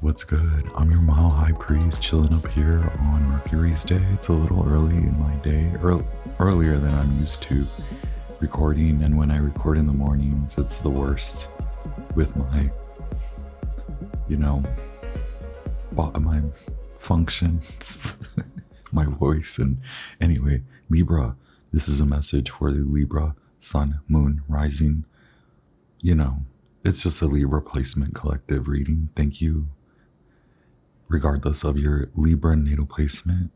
What's good? I'm your Mile High Priest chilling up here on Mercury's day. It's a little early in my day, earlier than I'm used to recording. And when I record in the mornings, it's the worst with my, my functions, my voice. And anyway, Libra, this is a message for the Libra Sun, Moon, Rising. It's just a Libra placement collective reading. Thank you. Regardless of your Libra natal placement,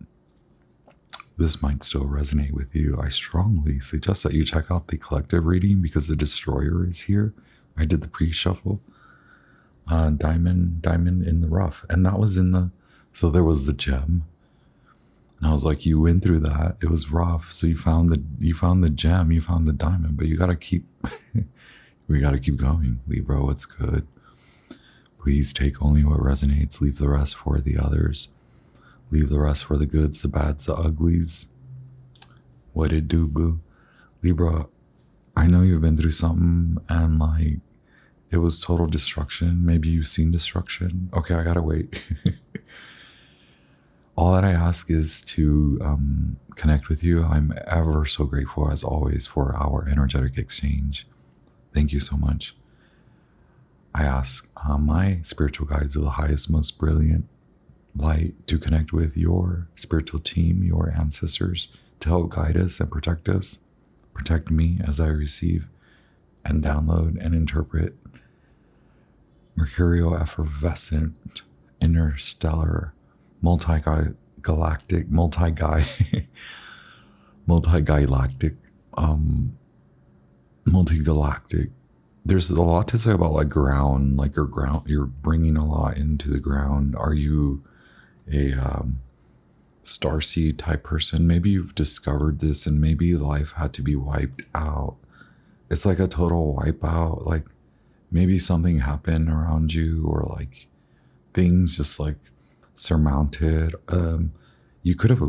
this might still resonate with you. I strongly suggest that you check out the collective reading because the destroyer is here. I did the pre-shuffle. Diamond in the rough. And that was so there was the gem. And I was like, you went through that. It was rough. So you found the gem, you found the diamond, but we gotta keep going. Libra, what's good? Please take only what resonates. Leave the rest for the others. Leave the rest for the goods, the bads, the uglies. What it do, boo? Libra, I know you've been through something and it was total destruction. Maybe you've seen destruction. Okay, I gotta wait. All that I ask is to connect with you. I'm ever so grateful, as always, for our energetic exchange. Thank you so much. I ask my spiritual guides of the highest, most brilliant light to connect with your spiritual team, your ancestors, to help guide us and protect us. Protect me as I receive and download and interpret mercurial, effervescent, interstellar, multigalactic, multigalactic. There's a lot to say about ground, you're bringing a lot into the ground. Are you a starseed type person? Maybe you've discovered this and maybe life had to be wiped out. It's like a total wipeout. Like maybe something happened around you or things just surmounted. You could have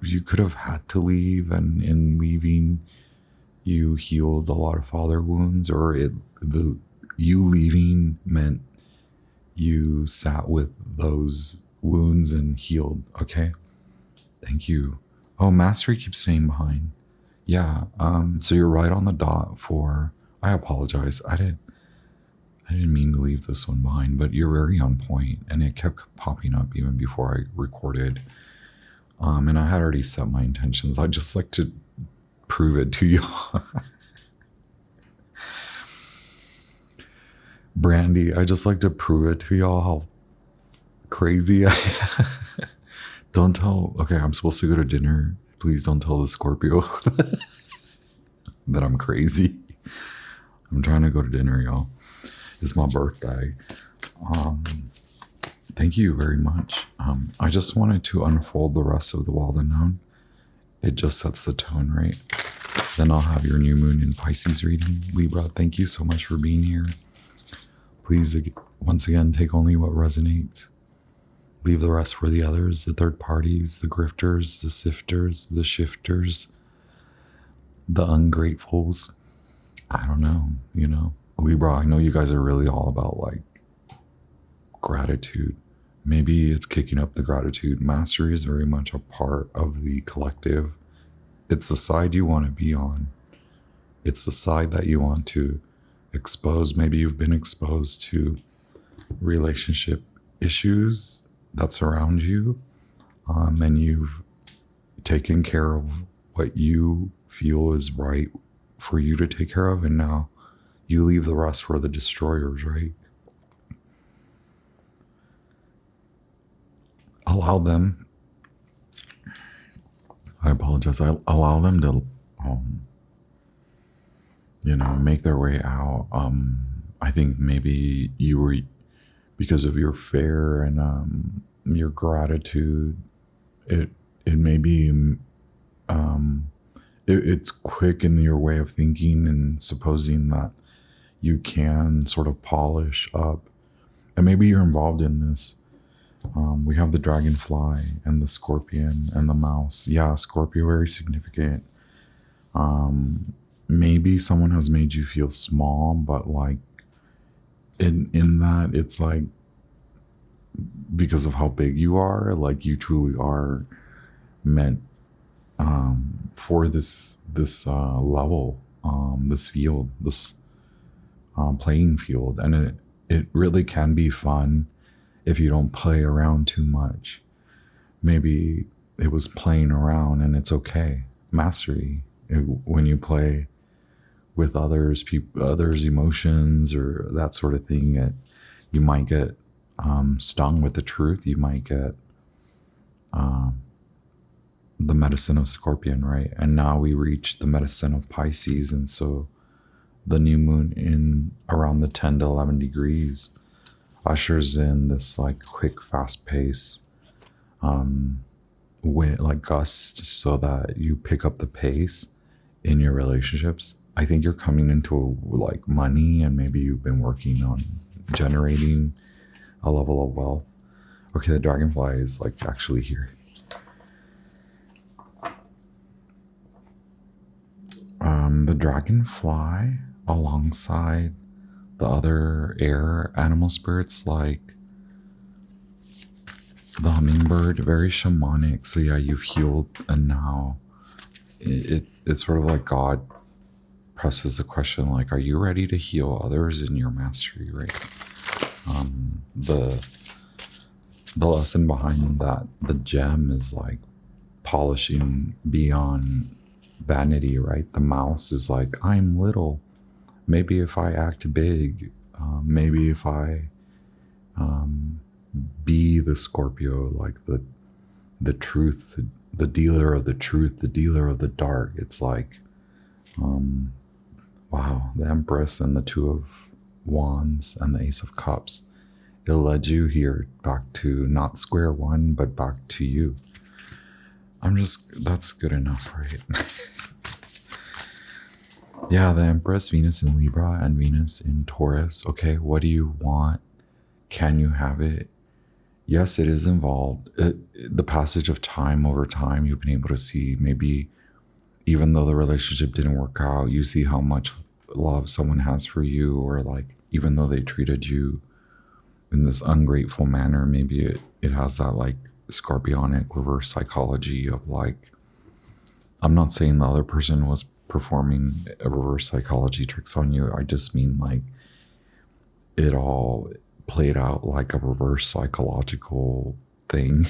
you could have had to leave, and in leaving, you healed a lot of father wounds, or you leaving meant you sat with those wounds and healed. Okay. Thank you. Oh, Mastery keeps staying behind. Yeah. So you're right on the dot I apologize. I didn't mean to leave this one behind, but you're very on point, and it kept popping up even before I recorded. And I had already set my intentions. I'd just like to prove it to you. Brandy, I just like to prove it to y'all how crazy I am. Don't tell, okay, I'm supposed to go to dinner. Please don't tell the Scorpio that I'm crazy. I'm trying to go to dinner, y'all. It's my birthday. Thank you very much. I just wanted to unfold the rest of the Wild Unknown. It just sets the tone, right? Then I'll have your new moon in Pisces reading. Libra, thank you so much for being here. Please, once again, take only what resonates. Leave the rest for the others, the third parties, the grifters, the sifters, the shifters, the ungratefuls. I don't know, Libra, I know you guys are really all about gratitude. Maybe it's kicking up the gratitude. Mastery is very much a part of the collective. It's the side you want to be on. It's the side that you want to expose. Maybe you've been exposed to relationship issues that surround you, and you've taken care of what you feel is right for you to take care of, and now you leave the rest for the destroyers, right? Allow them, I apologize, I allow them to, make their way out. I think maybe you were, because of your fear and your gratitude, it may be, it's quick in your way of thinking and supposing that you can sort of polish up, and maybe you're involved in this. We have the dragonfly and the scorpion and the mouse. Yeah, Scorpio, very significant. Maybe someone has made you feel small, but in that it's like, because of how big you are, like you truly are meant for this level, this field, this playing field. And it really can be fun if you don't play around too much. Maybe it was playing around and it's okay. Mastery. When you play with others' emotions or that sort of thing, you might get stung with the truth. You might get the medicine of Scorpion, right? And now we reach the medicine of Pisces. And so the new moon in around the 10 to 11 degrees ushers in this like quick, fast pace, with like gusts, so that you pick up the pace in your relationships. I think you're coming into like money, and maybe you've been working on generating a level of wealth. Okay, the dragonfly is like actually here. The dragonfly alongside the other air animal spirits, like the hummingbird, very shamanic. So yeah, you've healed, and now it's sort of like God presses the question, like, are you ready to heal others in your mastery, right? The lesson behind that, the gem, is like polishing beyond vanity, right? The mouse is like, I'm little. Maybe if I act big, maybe if I be the Scorpio, like the truth, the dealer of the truth, the dealer of the dark. It's like, wow, the Empress and the Two of Wands and the Ace of Cups. It led you here back to not square one, but back to you. That's good enough, right? Yeah, the Empress, Venus in Libra and Venus in Taurus. Okay, what do you want? Can you have it? Yes, it is involved. The passage of time, over time, you've been able to see, maybe even though the relationship didn't work out, you see how much love someone has for you, or like, even though they treated you in this ungrateful manner, maybe it has that like scorpionic reverse psychology of like, I'm not saying the other person was performing a reverse psychology tricks on you. I just mean like it all played out like a reverse psychological thing.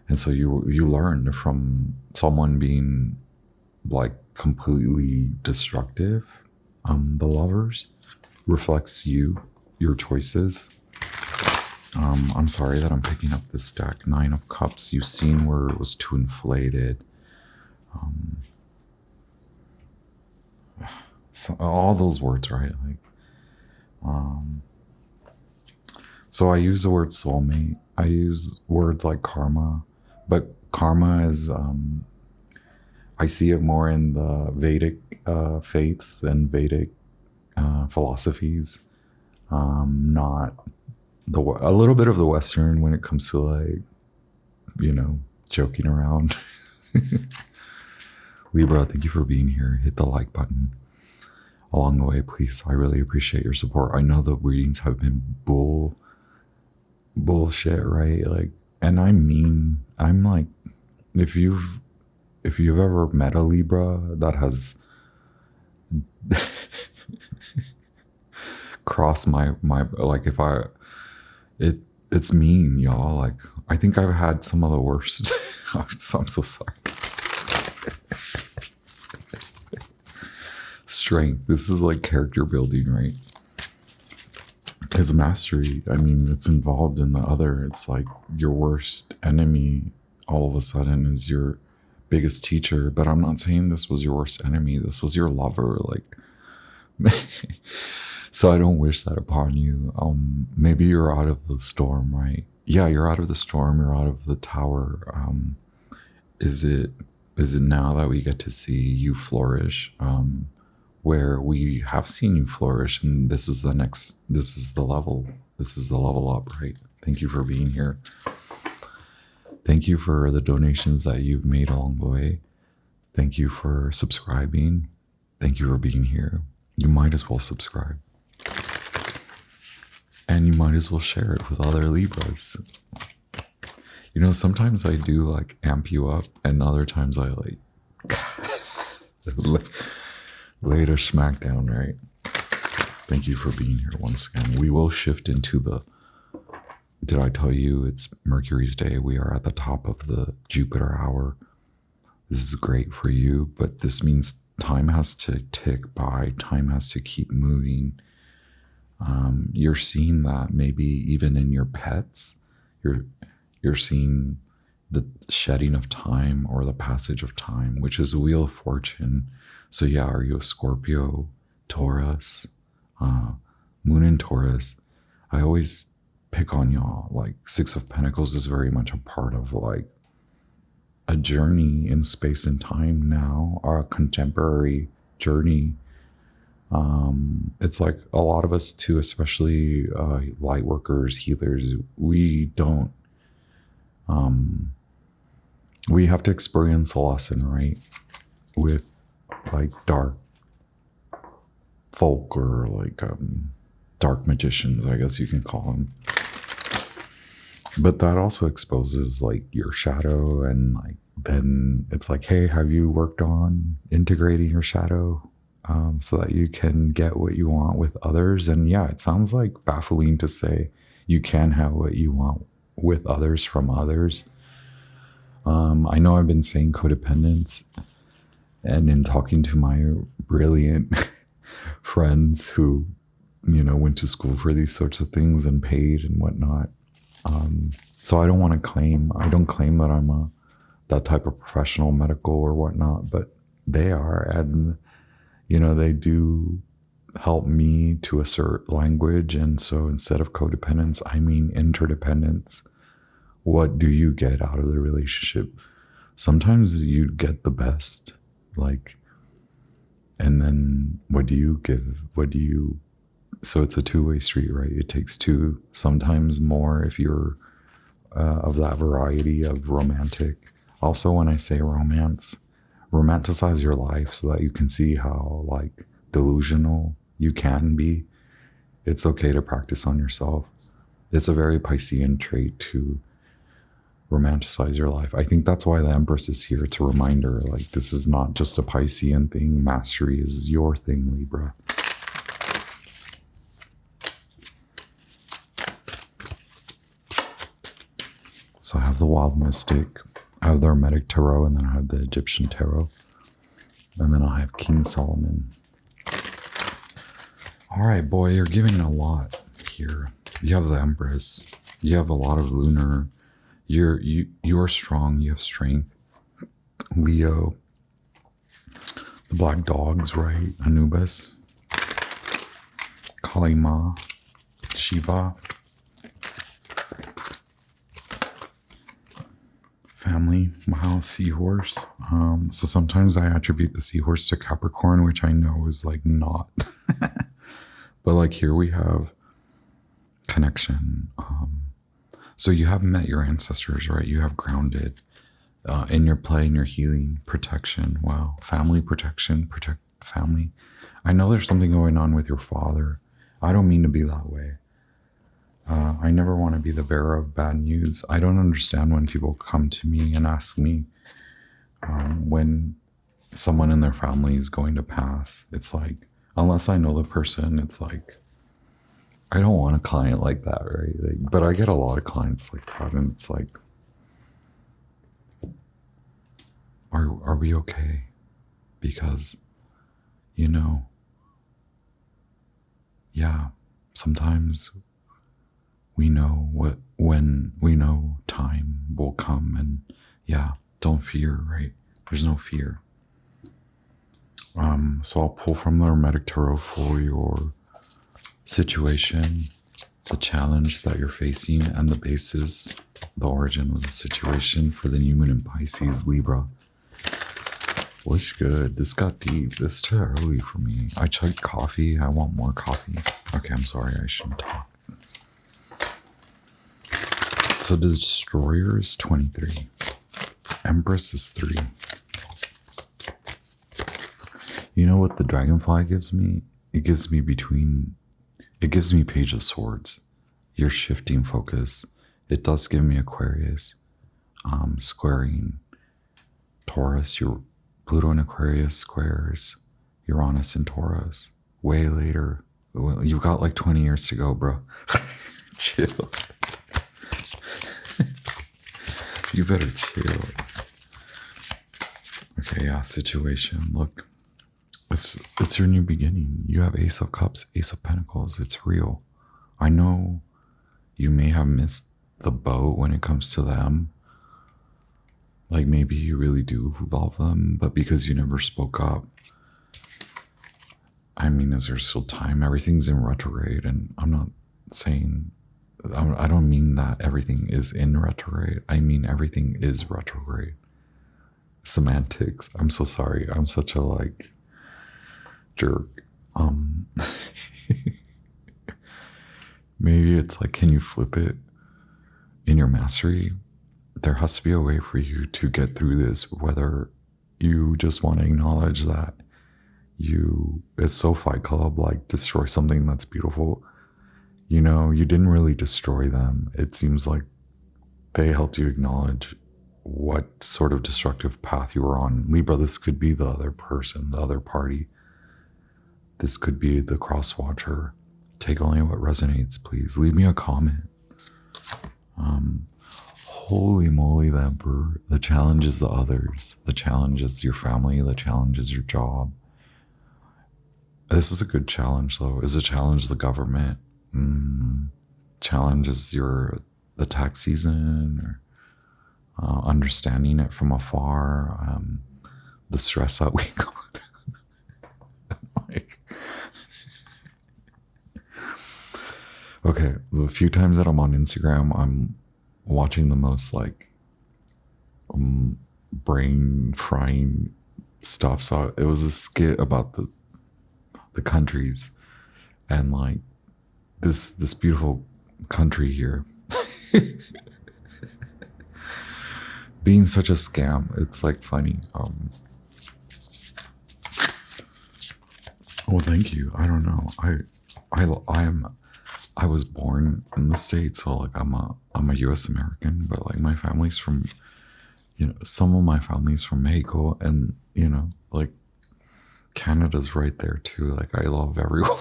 And so you learned from someone being like completely destructive. The Lovers reflects you, your choices. I'm sorry that I'm picking up this deck. 9 of Cups. You've seen where it was too inflated. So all those words, right? Like, so I use the word soulmate. I use words like karma, but karma is, I see it more in the Vedic faiths than Vedic philosophies. Not a little bit of the Western when it comes to like, joking around. Libra, thank you for being here. Hit the like button along the way, please. I really appreciate your support. I know the readings have been bullshit, right? Like, and I'm like, if you've ever met a Libra that has crossed my like, it's mean, y'all. Like, I think I've had some of the worst. I'm so sorry. Strength. This is like character building, right? Because mastery, I mean, it's involved in the other. It's like your worst enemy all of a sudden is your biggest teacher. But I'm not saying this was your worst enemy. This was your lover. Like, so I don't wish that upon you. Maybe you're out of the storm, right? Yeah, you're out of the storm. You're out of the tower. Is it now that we get to see you flourish? Where we have seen you flourish, and this is the level up, right? Thank you for being here. Thank you for the donations that you've made along the way. Thank you for subscribing. Thank you for being here. You might as well subscribe. And you might as well share it with other Libras. You know, sometimes I do like amp you up, and other times I like lay a smackdown, right? Thank you for being here once again. We will shift into the, did I tell you it's Mercury's day? We are at the top of the Jupiter hour. This is great for you, but this means time has to tick by, time has to keep moving. You're seeing that maybe even in your pets. You're seeing the shedding of time or the passage of time, which is the Wheel of Fortune. So yeah, are you a Scorpio, Taurus, Moon in Taurus? I always pick on y'all. Like Six of Pentacles is very much a part of like a journey in space and time now, or a contemporary journey. It's like a lot of us too, especially light workers, healers, we don't, we have to experience a lesson, right? With like dark folk or like dark magicians, I guess you can call them. But that also exposes like your shadow, and like then it's like, hey, have you worked on integrating your shadow so that you can get what you want with others? And yeah, it sounds like baffling to say you can have what you want with others from others. I know I've been saying codependence, and in talking to my brilliant friends who, you know, went to school for these sorts of things and paid and whatnot. So I don't want to claim, I don't claim that I'm that type of professional, medical or whatnot, but they are. And, you know, they do help me to assert language. And so instead of codependence, I mean interdependence. What do you get out of the relationship? Sometimes you get the best, like, and then what do you give? What do you, so it's a two-way street, right? It takes two, sometimes more if you're of that variety of romantic. Also, when I say romance, romanticize your life so that you can see how like delusional you can be. It's okay to practice on yourself. It's a very Piscean trait to romanticize your life. I think that's why the Empress is here. It's a reminder, like, this is not just a Piscean thing. Mastery is your thing, Libra. So I have the Wild Mystic, I have the Hermetic Tarot, and then I have the Egyptian Tarot. And then I have King Solomon. All right, boy, you're giving a lot here. You have the Empress. You have a lot of lunar. You're strong. You have strength. Leo. The black dogs, right? Anubis. Kali Ma. Shiva. Family. Wow, seahorse. So sometimes I attribute the seahorse to Capricorn, which I know is like not. But like here we have connection. So you have met your ancestors, right? You have grounded in your play, in your healing, protection. Wow. Family protection, protect family. I know there's something going on with your father. I don't mean to be that way. I never want to be the bearer of bad news. I don't understand when people come to me and ask me when someone in their family is going to pass. It's like, unless I know the person, it's like, I don't want a client like that, right? Like, but I get a lot of clients like that, and it's like, are we okay? Because, you know, yeah, sometimes we know when we know time will come, and yeah, don't fear, right? There's no fear. So I'll pull from the Hermetic Tarot for your situation, the challenge that you're facing, and the basis, the origin of the situation for the new moon in Pisces, Libra. What's good? This got deep. This is too early for me. I chugged coffee. I want more coffee. Okay, I'm sorry. I shouldn't talk. So the Destroyer is 23. Empress is 3. You know what the Dragonfly gives me? It gives me between It gives me Page of Swords. You're shifting focus. It does give me Aquarius, squaring Taurus. Your Pluto and Aquarius squares Uranus and Taurus. Way later. Well, you've got like 20 years to go, bro. Chill. You better chill. Okay, yeah, situation. Look, it's your new beginning. You have Ace of Cups, Ace of Pentacles. It's real. I know you may have missed the boat when it comes to them. Like maybe you really do love them, but because you never spoke up. I mean, is there still time? Everything's in retrograde, and I'm not saying, I don't mean that everything is in retrograde. I mean everything is retrograde. Semantics. I'm so sorry. I'm such a like jerk. Maybe it's like, can you flip it in your mastery? There has to be a way for you to get through this, whether you just want to acknowledge that it's so Fight Club, like destroy something that's beautiful. You know, you didn't really destroy them. It seems like they helped you acknowledge what sort of destructive path you were on. Libra, this could be the other person, the other party. This could be the cross watcher. Take only what resonates, please. Leave me a comment. Holy moly, the Emperor. The challenge is the others. The challenge is your family. The challenge is your job. This is a good challenge, though. Is a challenge the government? Challenge is the tax season, or understanding it from afar. The stress that we got. Like, okay, the few times that I'm on Instagram, I'm watching the most like brain frying stuff. So it was a skit about the countries and like this beautiful country here being such a scam. It's like funny. Well, thank you. I don't know. I was born in the States, so like I'm a US American, but like my family's from, you know, some of my family's from Mexico, and you know, like Canada's right there too. Like I love everyone.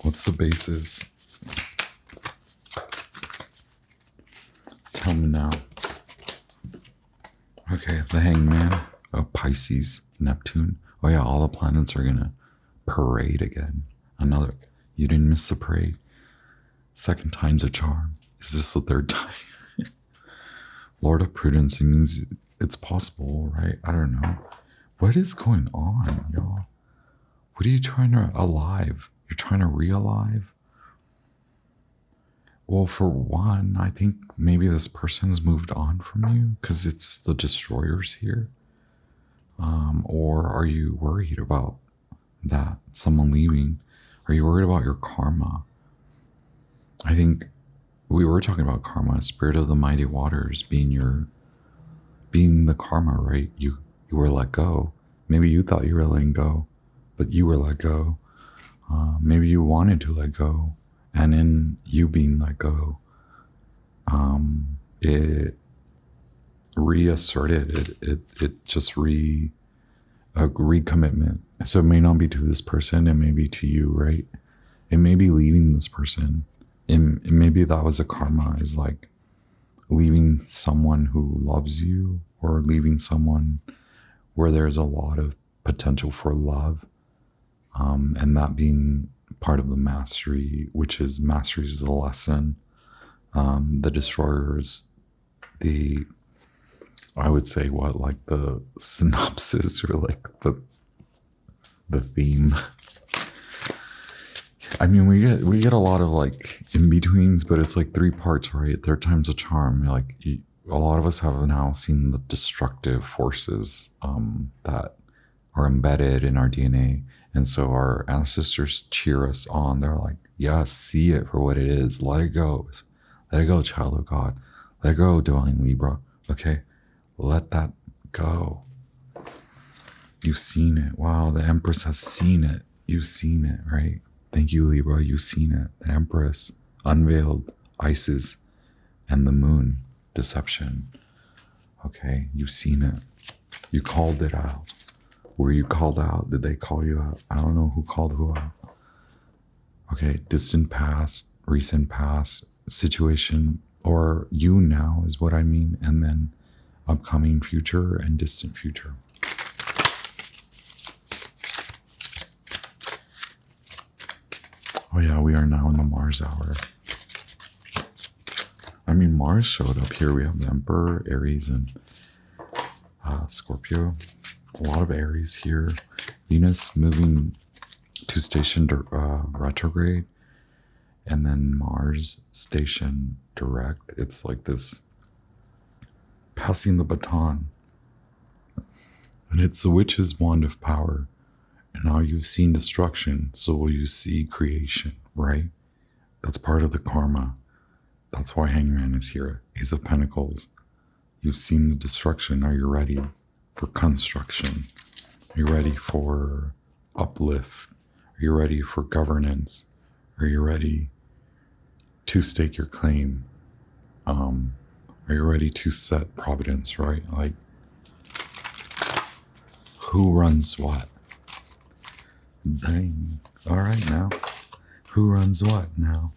What's the basis? Tell me now. Okay, the Hangman of Pisces, Neptune. Oh yeah, all the planets are gonna parade again. Another, you didn't miss the parade. Second time's a charm. Is this the third time? Lord of Prudence, it means it's possible, right? I don't know. What is going on, y'all? What are you trying to alive? You're trying to re-alive? Well, for one, I think maybe this person's moved on from you because it's the destroyers here. Or are you worried about that? Someone leaving? Are you worried about your karma? I think we were talking about karma, spirit of the mighty waters being the karma, right? You were let go. Maybe you thought you were letting go, but you were let go. Maybe you wanted to let go, and in you being let go, it reasserted it just a recommitment. So it may not be to this person, it may be to you, right? It may be leaving this person. And maybe that was a karma, is like leaving someone who loves you, or leaving someone where there's a lot of potential for love. And that being part of the mastery, which is mastery is the lesson. The destroyer is I would say like the synopsis, or like the theme. I mean, we get a lot of like in-betweens, but it's like 3 parts, right? Third time's a charm. Like a lot of us have now seen the destructive forces that are embedded in our DNA. And so our ancestors cheer us on. They're like, yeah, see it for what it is. Let it go. Let it go, child of God. Let it go, divine Libra. Okay? Let that go. You've seen it. Wow, the Empress has seen it. You've seen it, right? Thank you, Libra. You've seen it. The Empress unveiled Isis and the moon deception. Okay, you've seen it. You called it out. Were you called out? Did they call you out? I don't know who called who out. Okay, distant past, recent past, situation, or you now is what I mean, and then upcoming future and distant future. Oh yeah, we are now in the Mars hour. I mean, Mars showed up here. We have the Emperor, Aries, and Scorpio. A lot of Aries here. Venus moving to station retrograde, and then Mars station direct. It's like this passing the baton. And it's the witch's wand of power. And now you've seen destruction, so will you see creation, right? That's part of the karma. That's why Hangman is here. Ace of Pentacles. You've seen the destruction. Are you ready for construction? Are you ready for uplift? Are you ready for governance? Are you ready to stake your claim? Are you ready to set providence, right? Like, who runs what? Dang. All right now. Who runs what now?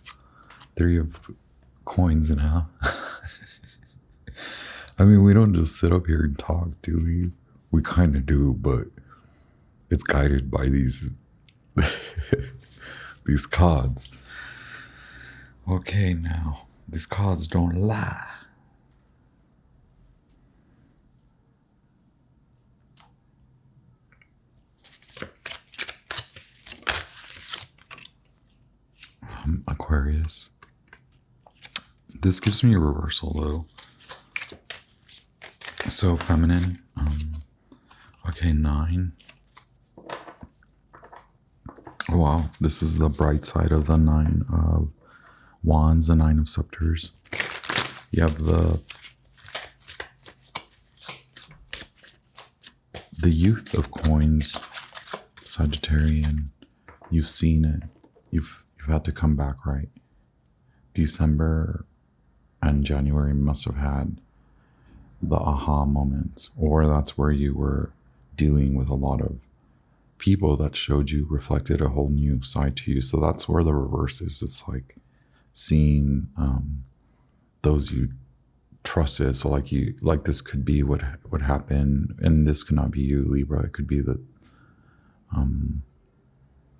3 of coins now. I mean, we don't just sit up here and talk, do we? We kind of do, but it's guided by these these cards. Okay, now these cards don't lie. Aquarius. This gives me a reversal though. So feminine. Okay, 9. Wow, this is the bright side of the 9 of Wands, the 9 of Scepters. You have the youth of coins, Sagittarian. You've seen it. You've had to come back, right? December and January must have had the aha moments, or that's where you were dealing with a lot of people that showed you, reflected a whole new side to you. So that's where the reverse is. It's like seeing those you trusted. So like this could be what happened, and this could not be you, Libra. It could be the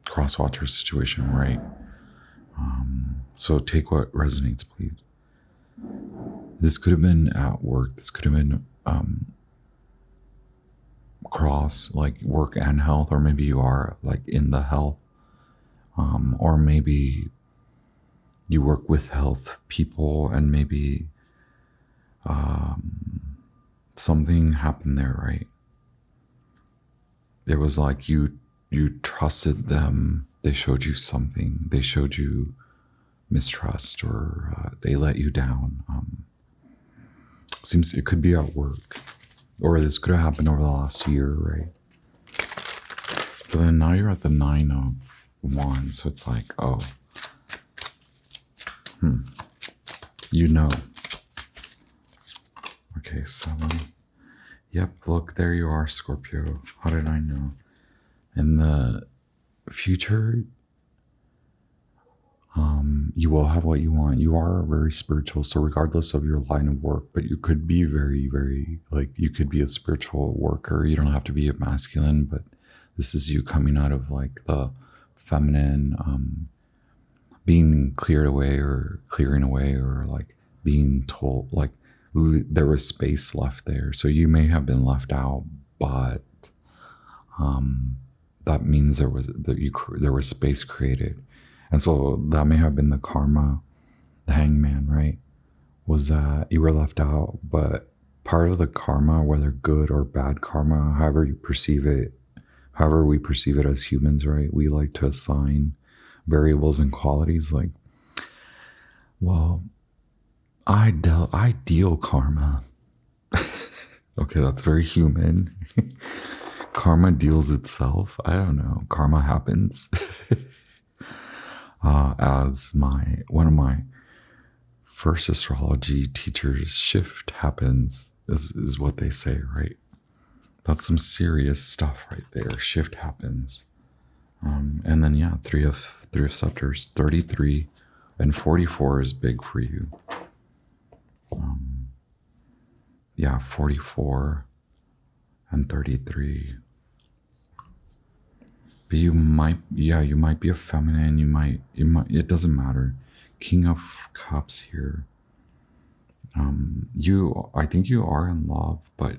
crosswatcher situation, right? So take what resonates, please. This could have been at work. This could have been cross, like work and health, or maybe you are like in the health, or maybe you work with health people, and maybe something happened there, right? It was like you trusted them. They showed you something. They showed you mistrust, or they let you down. Seems it could be at work, or this could have happened over the last year, right? But then now you're at the 9 of Wands, so it's like, oh, you know. Okay, 7. Yep, look, there you are, Scorpio. How did I know? In the future, you will have what you want. You are very spiritual, so regardless of your line of work, but you could be very, very, like, you could be a spiritual worker. You don't have to be a masculine, but this is you coming out of like the feminine, being cleared away, or clearing away, or like being told, like there was space left there. So you may have been left out, but that means there was space created. And so that may have been the karma, the Hangman, right? Was that you were left out, but part of the karma, whether good or bad karma, however you perceive it, however we perceive it as humans, right? We like to assign variables and qualities like, well, ideal karma. Okay, that's very human. Karma deals itself. I don't know. Karma happens. As one of my first astrology teachers, shift happens is what they say, right? That's some serious stuff right there. Shift happens. And then yeah, three of scepters, 33 and 44 is big for you. Yeah, 44 and 33. But you might be a feminine, you might, it doesn't matter. King of Cups here. I think you are in love, but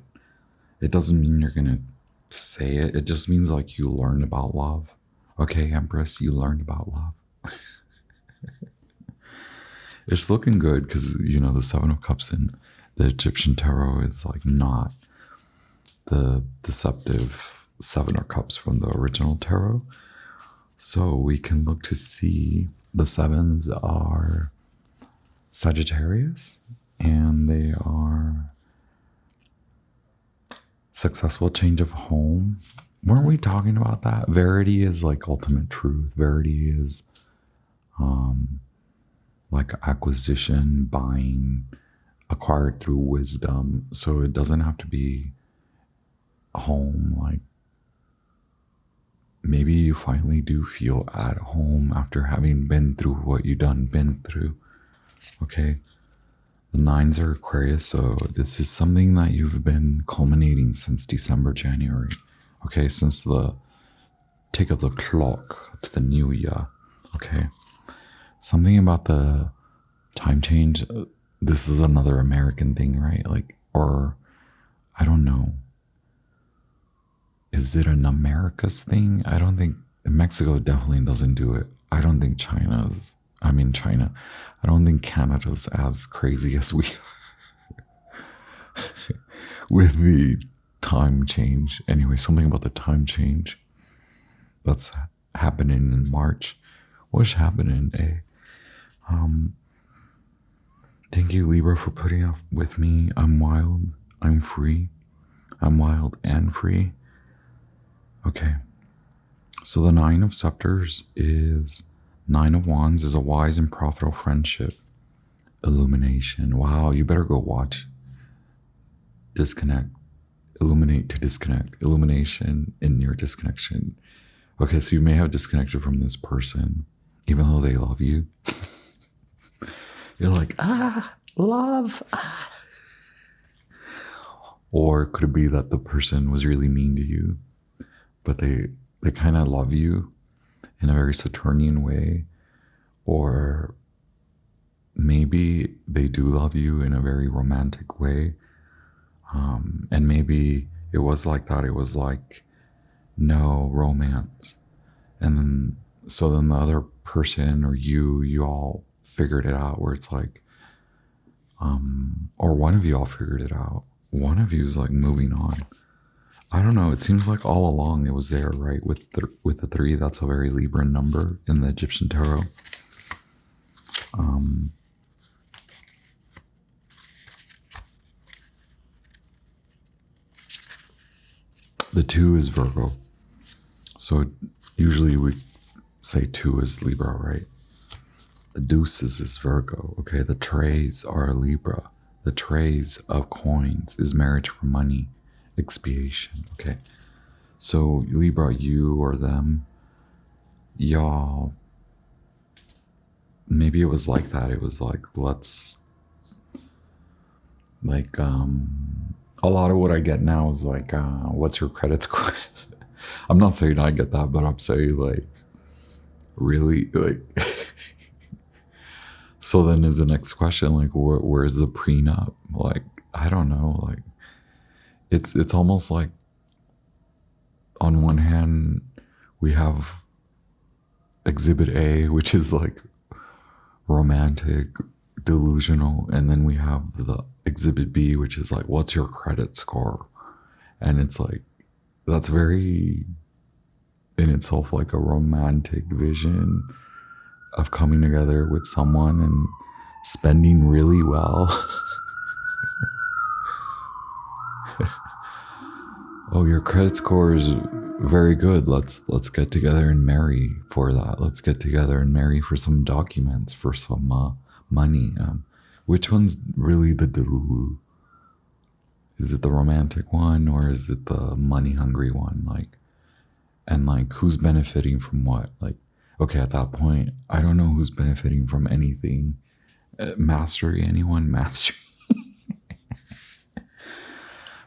it doesn't mean you're gonna say it. It just means like you learned about love. Okay, Empress, you learned about love. It's looking good because, you know, the Seven of Cups in the Egyptian Tarot is like not the deceptive Seven of Cups from the original Tarot. So we can look to see the sevens are Sagittarius and they are successful change of home. Weren't we talking about that? Verity is like ultimate truth. Verity is like acquisition, buying, acquired through wisdom. So it doesn't have to be a home. Like maybe you finally do feel at home after having been through what you been through. Okay. The nines are Aquarius, so this is something that you've been culminating since December, January. Okay, since the tick of the clock to the new year. Okay. Something about the time change. This is another American thing, right? Like, or I don't know. Is it an America's thing? I don't think Mexico definitely doesn't do it. I don't think China. I don't think Canada's as crazy as we are with the time change. Anyway, something about the time change that's happening in March. What's happening, eh? Thank you, Libra, for putting up with me. I'm wild. I'm free. I'm wild and free. Okay. So the Nine of Scepters is Nine of Wands is a wise and profitable friendship. Illumination. Wow, you better go watch. Disconnect. Illuminate to disconnect. Illumination in your disconnection. Okay, so you may have disconnected from this person, even though they love you. You're like, love. Or could it be that the person was really mean to you, but they kind of love you in a very Saturnian way? Or maybe they do love you in a very romantic way. And maybe it was like that. It was like no romance. And then, so then the other person or you all figured it out where it's like, or one of you all figured it out. One of you is like moving on. I don't know. It seems like all along it was there, right? With the three, that's a very Libra number in the Egyptian Tarot. The two is Virgo. So usually we say two is Libra, right? The deuces is Virgo. Okay, the trays are Libra. The trays of coins is marriage for money, expiation. Okay, so Libra, you or them, y'all, maybe it was like that. It was like, let's, like, a lot of what I get now is like, what's your credit score? I'm not saying I get that, but I'm saying like, really, like, so then is the next question, like, where's the prenup? Like, I don't know, like, it's almost like, on one hand, we have Exhibit A, which is like romantic, delusional, and then we have the Exhibit B, which is like, what's your credit score? And it's like, that's very, in itself, like a romantic vision of coming together with someone and spending really well. Oh, your credit score is very good. Let's get together and marry for that. Let's get together and marry for some documents, for some money. Which one's really the delulu? Is it the romantic one or is it the money hungry one? Like, and like, who's benefiting from what? Like, okay, at that point, I don't know who's benefiting from anything. Mastery, anyone? Mastery.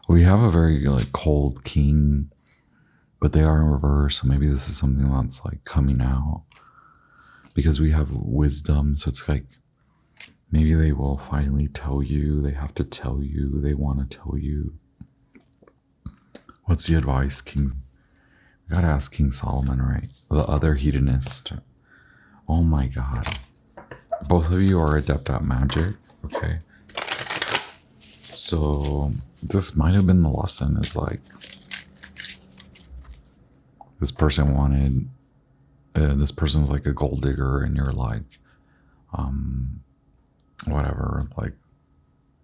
We have a very like cold king, but they are in reverse. So maybe this is something that's like coming out because we have wisdom. So it's like maybe they will finally tell you. They have to tell you. They want to tell you. What's the advice, King? We gotta ask King Solomon, right? The other hedonist. Oh my God. Both of you are adept at magic. Okay. So this might have been the lesson, is like this person wanted, this person's like a gold digger and you're like, whatever, like,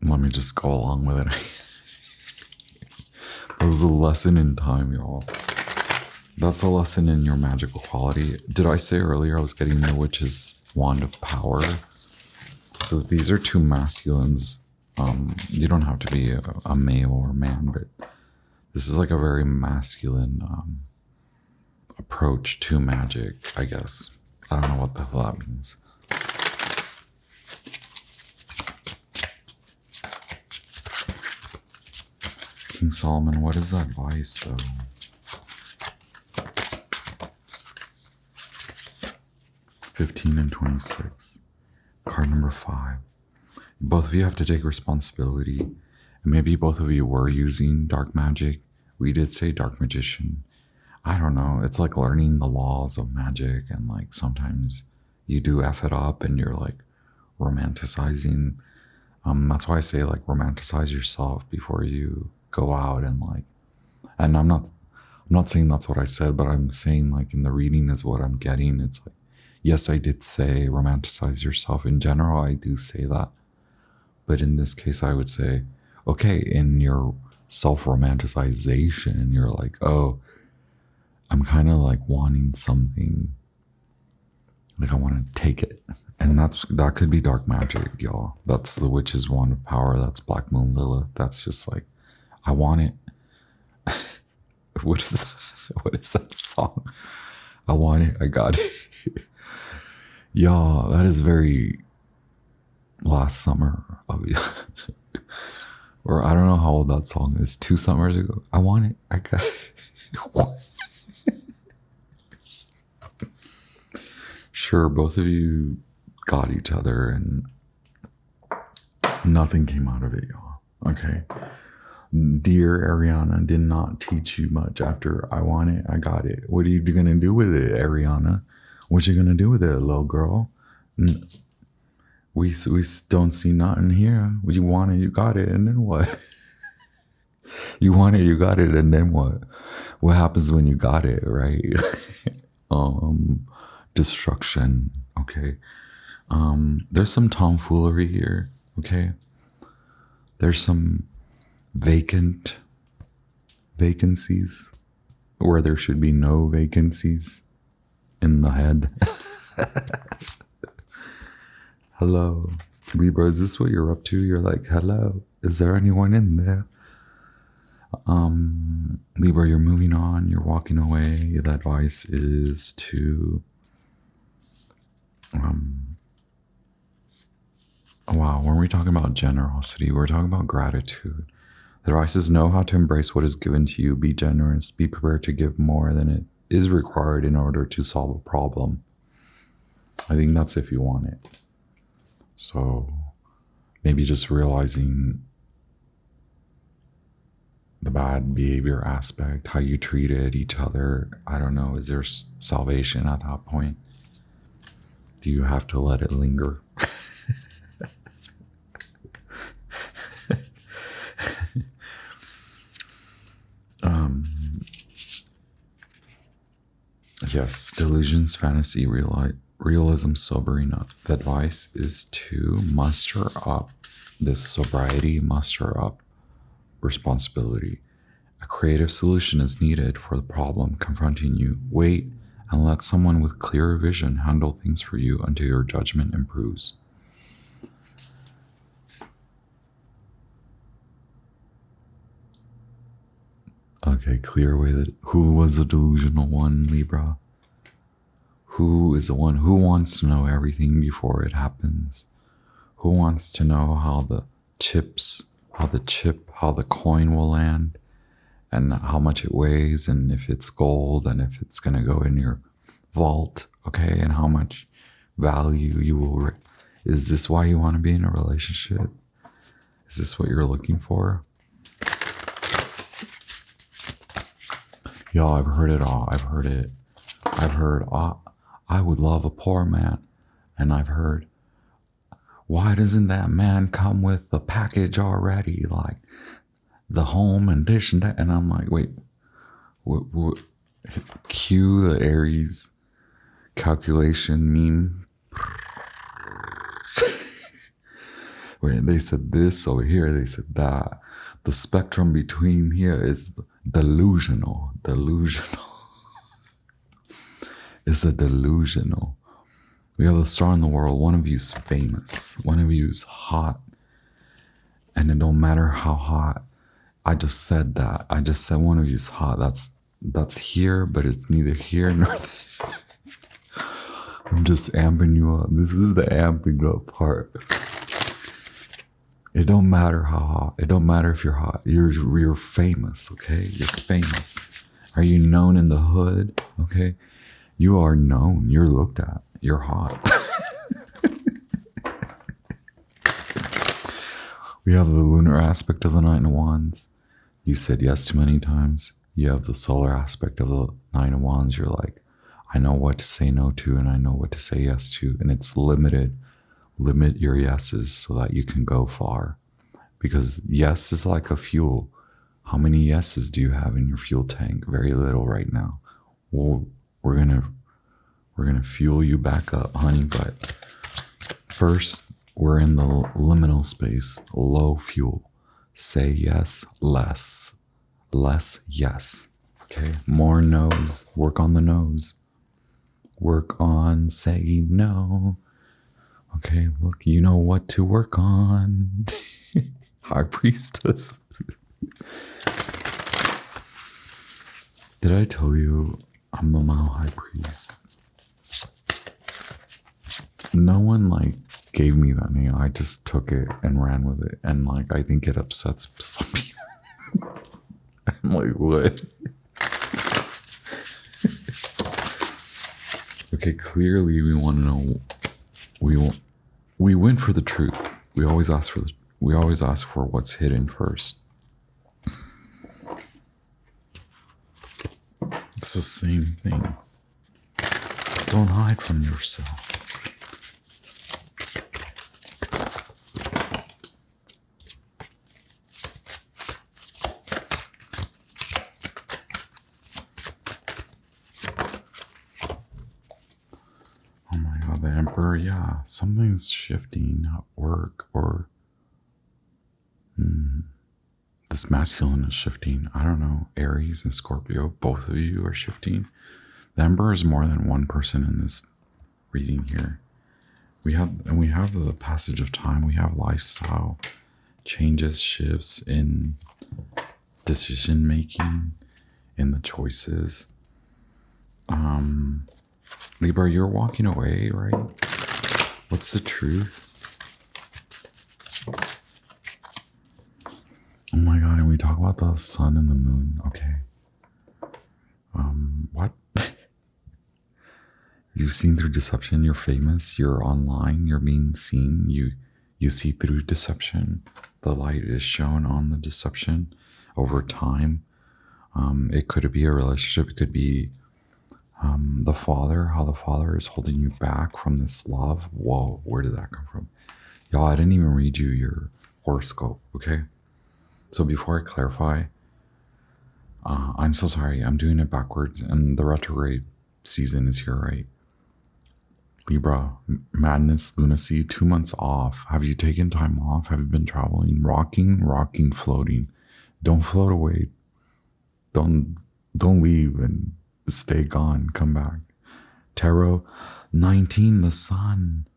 let me just go along with it. It was a lesson in time, y'all. That's a lesson in your magical quality. Did I say earlier I was getting the witch's wand of power? So these are two masculines. You don't have to be a male or man, but this is like a very masculine approach to magic, I guess. I don't know what the hell that means. King Solomon, what is the advice though? $15 and $26. Card number 5. Both of you have to take responsibility. And maybe both of you were using dark magic. We did say dark magician. I don't know. It's like learning the laws of magic, and like sometimes you do F it up and you're like romanticizing. That's why I say like romanticize yourself before you go out and like, and I'm not saying that's what I said, but I'm saying like in the reading is what I'm getting. It's like, yes, I did say romanticize yourself. In general, I do say that. But in this case, I would say, okay, in your self-romanticization, you're like, oh, I'm kind of like wanting something. Like I want to take it. And that could be dark magic, y'all. That's the witch's wand of power. That's Black Moon Lilith. That's just like, I want it. What is that song? I want it. I got it. Y'all, that is very last summer. Or I don't know how old that song is. 2 summers ago. I want it. I got it. Sure, both of you got each other and nothing came out of it, y'all. Okay. Dear Ariana did not teach you much after I want it, I got it. What are you going to do with it, Ariana? What you going to do with it, little girl? We don't see nothing here. You want it, you got it, and then what? You want it, you got it, and then what? What happens when you got it, right? Destruction, okay? There's some tomfoolery here, okay? There's some vacancies where there should be no vacancies in the head. Hello, Libra, is this what you're up to? You're like, hello, is there anyone in there? Libra, you're moving on, you're walking away. The advice is to, wow, when we're talking about generosity, we're talking about gratitude. The advice is know how to embrace what is given to you, be generous, be prepared to give more than it is required in order to solve a problem. I think that's if you want it. So maybe just realizing the bad behavior aspect, how you treated each other. I don't know. Is there salvation at that point? Do you have to let it linger? Yes, delusions, fantasy, realism, sobering up. The advice is to muster up this sobriety, muster up responsibility. A creative solution is needed for the problem confronting you. Wait and let someone with clearer vision handle things for you until your judgment improves. Okay, clear away that. Who was the delusional one, Libra? Who is the one who wants to know everything before it happens? Who wants to know how the coin will land, and how much it weighs, and if it's gold, and if it's going to go in your vault, okay, and how much value you will. Is this why you want to be in a relationship? Is this what you're looking for? Yo, I've heard it all. I've heard, I would love a poor man. And I've heard, why doesn't that man come with the package already? Like the home and this and that. And I'm like, wait, cue the Aries calculation meme. Wait, they said this over here, they said that. The spectrum between here is delusional. It's a delusional. We have the star in the world. One of you's famous. One of you's hot. And it don't matter how hot. I just said that. I just said one of you's hot. That's here, but it's neither here nor there. I'm just amping you up. This is the amping up part. It don't matter how hot. It don't matter if you're hot. You're famous, okay? You're famous. Are you known in the hood? Okay? You are known. You're looked at. You're hot. We have the lunar aspect of the Nine of Wands. You said yes too many times. You have the solar aspect of the Nine of Wands. You're like, I know what to say no to and I know what to say yes to. And it's limited. Limit your yeses so that you can go far. Because yes is like a fuel. How many yeses do you have in your fuel tank? Very little right now. Well, we're gonna fuel you back up, honey. But first, we're in the liminal space, low fuel. Say yes, less yes. Okay, more no's. Work on the no's. Work on saying no. Okay, look, you know what to work on. High Priestess. Did I tell you I'm the Mao High Priest? No one gave me that name. I just took it and ran with it. And I think it upsets some people. I'm like, what? Okay, clearly we want to know. We went for the truth. We always ask for what's hidden first. It's the same thing. Don't hide from yourself. Oh my God, the Emperor, yeah, something's shifting at work or this masculine is shifting. I don't know, Aries and Scorpio, both of you are shifting. The Emperor is more than one person in this reading here. We have the passage of time. We have lifestyle changes, shifts in decision making, in the choices. Libra, you're walking away, right? What's the truth? Oh my God, and we talk about the sun and the moon. Okay. What? You've seen through deception. You're famous. You're online. You're being seen. You see through deception. The light is shown on the deception over time. It could be a relationship. It could be the father, how the father is holding you back from this love. Whoa, where did that come from? Y'all, I didn't even read you your horoscope, okay? So before I clarify, I'm so sorry. I'm doing it backwards, and the retrograde season is here, right? Libra, madness, lunacy, 2 months off. Have you taken time off? Have you been traveling? Rocking, floating. Don't float away. don't leave and stay gone. Come back. Taro 19, the sun.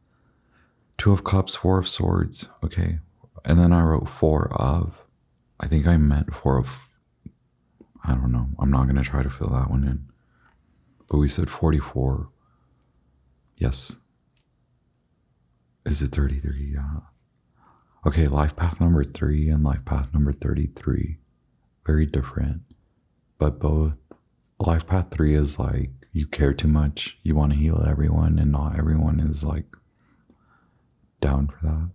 2 of Cups, 4 of Swords. Okay. And then I wrote 4 of. I think I meant 4 of. I don't know. I'm not going to try to fill that one in. But we said 44. Yes. Is it 33? Yeah. Okay, life path number 3 and life path number 33. Very different. But both. Life path 3 is like you care too much. You want to heal everyone, and not everyone is like down for that.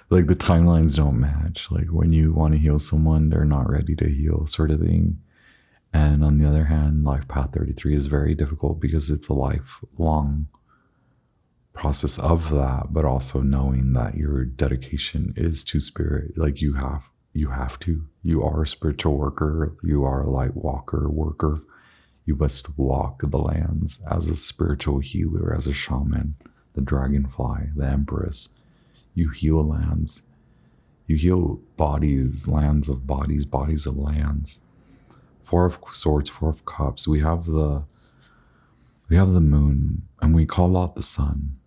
Like the timelines don't match. Like when you want to heal someone, they're not ready to heal, sort of thing. And on the other hand, life path 33 is very difficult because it's a lifelong process of that, but also knowing that your dedication is to spirit. Like you have to. You are a spiritual worker. You are a light worker. You must walk the lands as a spiritual healer, as a shaman, the dragonfly, the empress. You heal lands. You heal bodies, lands of bodies, bodies of lands. 4 of Swords, 4 of Cups. We have the moon, and we call out the sun.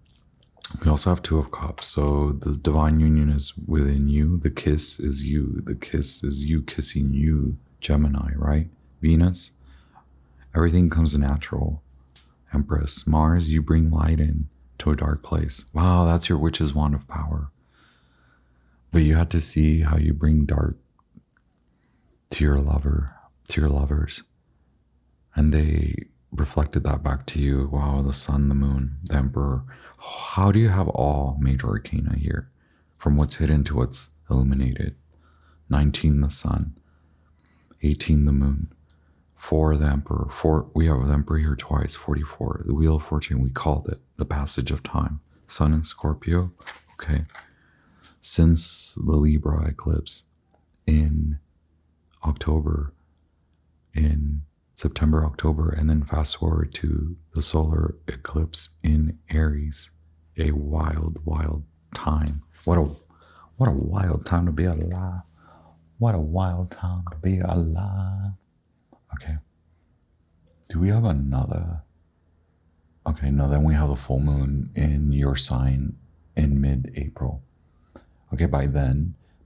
We also have 2 of Cups. So the divine union is within you. The kiss is you. The kiss is you kissing you, Gemini, right? Venus, everything comes natural. Empress, Mars, you bring light in to a dark place. Wow, that's your witch's wand of power. But you had to see how you bring dark to your lover, to your lovers. And they reflected that back to you. Wow, the sun, the moon, the emperor. How do you have all major arcana here? From what's hidden to what's illuminated. 19, the sun. 18, the moon. 4, the emperor. 4, we have the emperor here twice. 44, the wheel of fortune. We called it the passage of time. Sun in Scorpio. Okay. Since the Libra eclipse in October, in September, October, and then fast forward to the solar eclipse in Aries. A wild, wild time. What a wild time to be alive. What a wild time to be alive. Okay. Do we have another? Okay, no, then we have the full moon in your sign in mid-April. Okay, by the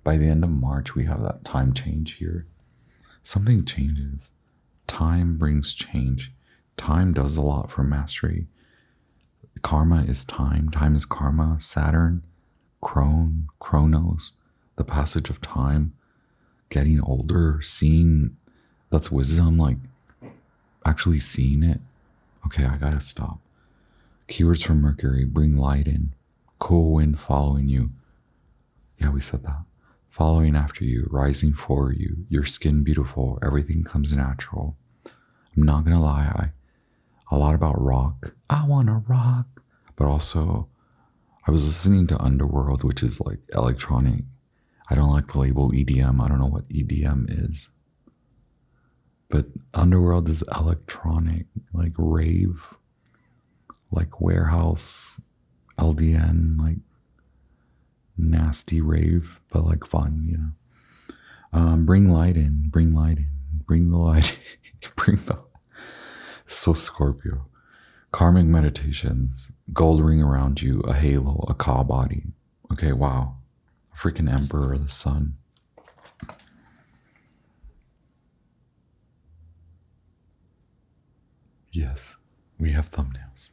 end of March, we have that time change here. Something changes. Time brings change. Time does a lot for mastery. Karma is time. Time is karma. Saturn, Chronos, the passage of time, getting older, seeing, that's wisdom, like actually seeing it. Okay, I gotta stop. Keywords from Mercury, bring light in. Cool wind following you. Yeah, we said that. Following after you, rising for you, your skin beautiful, everything comes natural. I'm not gonna lie, a lot about rock. I wanna rock. But also, I was listening to Underworld, which is like electronic. I don't like the label EDM. I don't know what EDM is. But Underworld is electronic, like rave, like warehouse, LDN, like nasty rave, but like fun, you know. Bring light in, bring light in, bring the light, bring the, so Scorpio. Karmic meditations, gold ring around you, a halo, a Ka body. Okay, wow. Freaking emperor of the sun. Yes, we have thumbnails.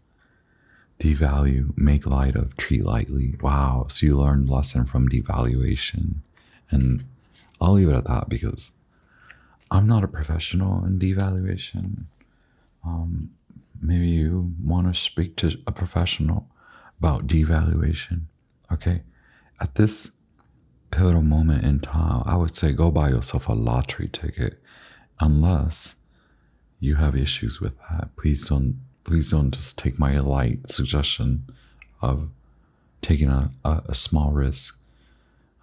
Devalue, make light of, treat lightly. Wow, so you learned lesson from devaluation. And I'll leave it at that because I'm not a professional in devaluation. Maybe you want to speak to a professional about devaluation. Okay, at this pivotal moment in time, I would say go buy yourself a lottery ticket, unless you have issues with that. Please don't just take my light suggestion of taking a small risk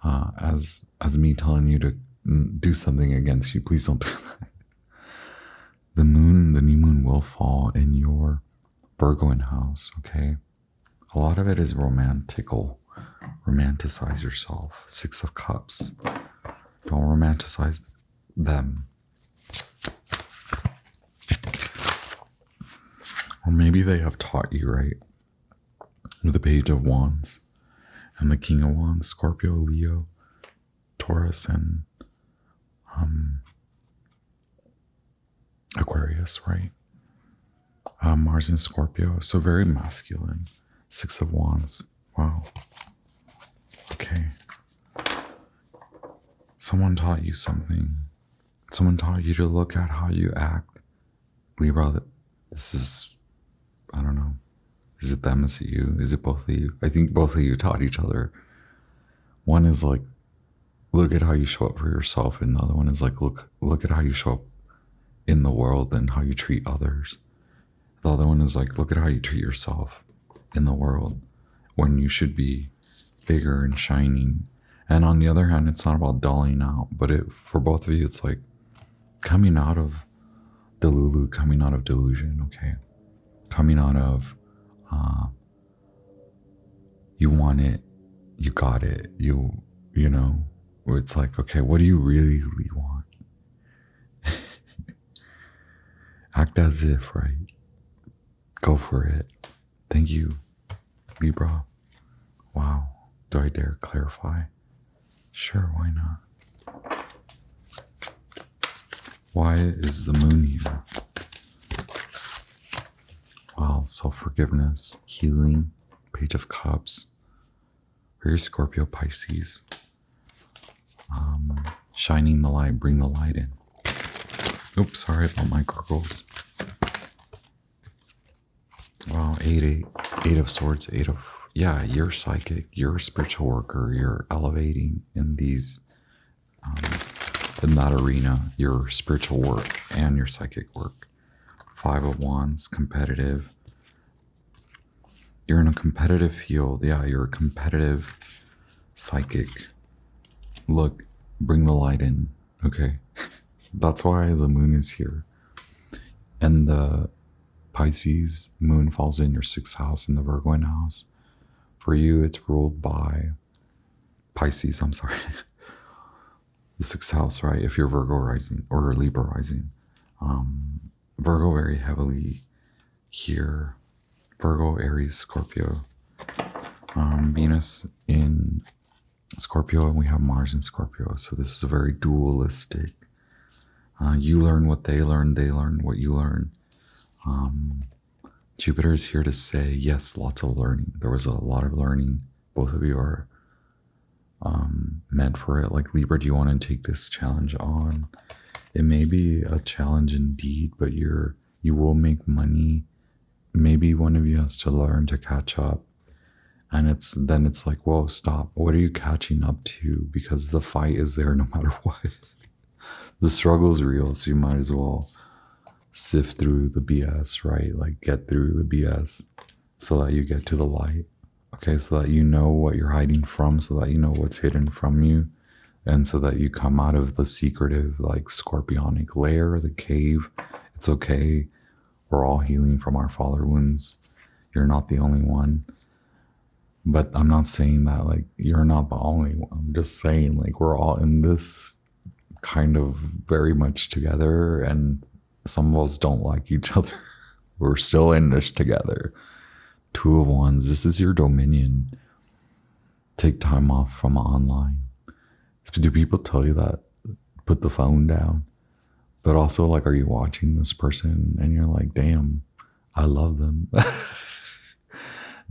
as me telling you to do something against you. Please don't do that. The new moon will fall in your Virgo house, okay? A lot of it is romantical. Romanticize yourself. 6 of Cups. Don't romanticize them. Or maybe they have taught you, right? With the Page of Wands and the King of Wands, Scorpio, Leo, Taurus, and Aquarius, right? Mars in Scorpio, so very masculine. Six of Wands. Wow. Okay. Someone taught you something. Someone taught you to look at how you act. Libra, this is, I don't know. Is it them? Is it you? Is it both of you? I think both of you taught each other. One is like, look at how you show up for yourself. And the other one is like, look at how you show up in the world and how you treat others. The other one is like, look at how you treat yourself in the world when you should be bigger and shining. And on the other hand, it's not about dulling out, but for both of you, it's like coming out of delulu, coming out of delusion, okay? Coming out of, you want it, you got it, you know, where it's like, okay, what do you really want? Act as if, right? Go for it. Thank you, Libra. Wow. Do I dare clarify? Sure, why not? Why is the moon here? Wow, self-forgiveness, healing, Page of Cups. Very Scorpio, Pisces. Shining the light, bring the light in. Oops, sorry about my gurgles. Wow, eight of swords, you're psychic, you're a spiritual worker, you're elevating in in that arena, your spiritual work and your psychic work. Five of Wands, competitive. You're in a competitive field. Yeah, you're a competitive psychic. Look, bring the light in, okay? That's why the moon is here. And the Pisces moon falls in your 6th house in the Virgo house. For you, it's ruled by Pisces, I'm sorry. The 6th house, right? If you're Virgo rising or Libra rising. Virgo very heavily here. Virgo, Aries, Scorpio. Venus in Scorpio, and we have Mars in Scorpio. So this is a very dualistic. You learn what they learn what you learn. Jupiter is here to say, yes, lots of learning. There was a lot of learning. Both of you are meant for it. Like Libra, do you want to take this challenge on? It may be a challenge indeed, but you will make money. Maybe one of you has to learn to catch up. And then it's like, whoa, stop. What are you catching up to? Because the fight is there no matter what. The struggle is real, so you might as well sift through the BS, right? Like get through the BS so that you get to the light. Okay, so that you know what you're hiding from, so that you know what's hidden from you, and so that you come out of the secretive, like scorpionic lair, the cave. It's okay. We're all healing from our father wounds. You're not the only one. But I'm not saying that like you're not the only one. I'm just saying like we're all in this kind of very much together, and some of us don't like each other. We're still in this together. 2 of Wands, this is your dominion. Take time off from online. Do people tell you that? Put the phone down. But also, like, are you watching this person and you're like, damn, I love them.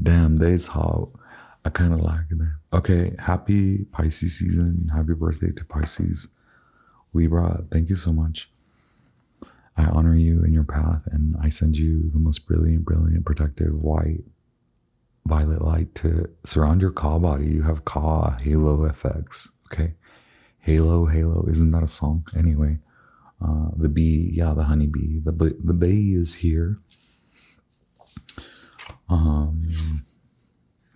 Damn, they's hot. I kind of like them. Okay, happy Pisces season. Happy birthday to Pisces. Libra, thank you so much. I honor you in your path, and I send you the most brilliant, protective, white, violet light to surround your Ka body. You have Ka halo effects, okay? Halo, isn't that a song? Anyway, the bee, yeah, the honeybee. The bee is here.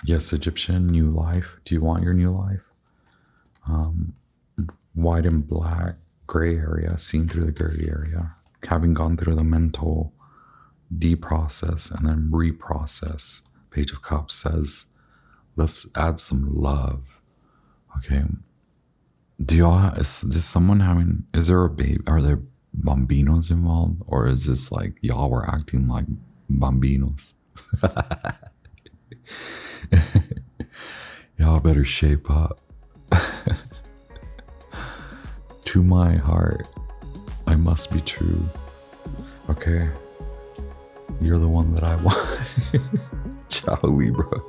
Yes, Egyptian, new life. Do you want your new life? White and black, gray area, seen through the gray area. Having gone through the mental deprocess and then reprocess. Page of Cups says, let's add some love. Okay. Is there a baby? Are there bambinos involved? Or is this like y'all were acting like bambinos. Y'all better shape up. To my heart, I must be true. Okay? You're the one that I want. Ciao, Libra.